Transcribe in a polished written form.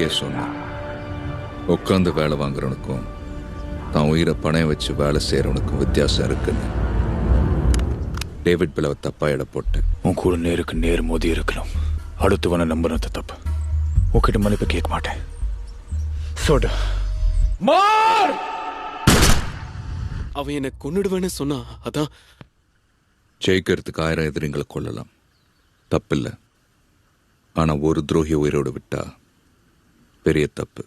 அன்னைக்கே சொன்னேன், உட்காந்து வேலை வாங்குறவனுக்கும் தான் உயிரை பணையம் வச்சு வேலை செய்யறவனுக்கும் வித்தியாசம் இருக்குன்னு. டேவிட் பிளவை தப்பா இட போட்டேன். உன் கூட நேருக்கு நேர் மோதி இருக்கணும். அடுத்தவனை நம்புறது தப்பு. உன்கிட்ட மன்னிப்பு கேட்க மாட்டேன். சொல்லு. அவன் என்னை கொன்னுடுவேன்னு சொன்னா, அதான். ஜெயிக்கிறதுக்கு 1000 எதிரிங்களை கொள்ளலாம், தப்பில்லை. ஆனா ஒரு துரோகி உயிரோடு விட்டா பெரிய தப்பு.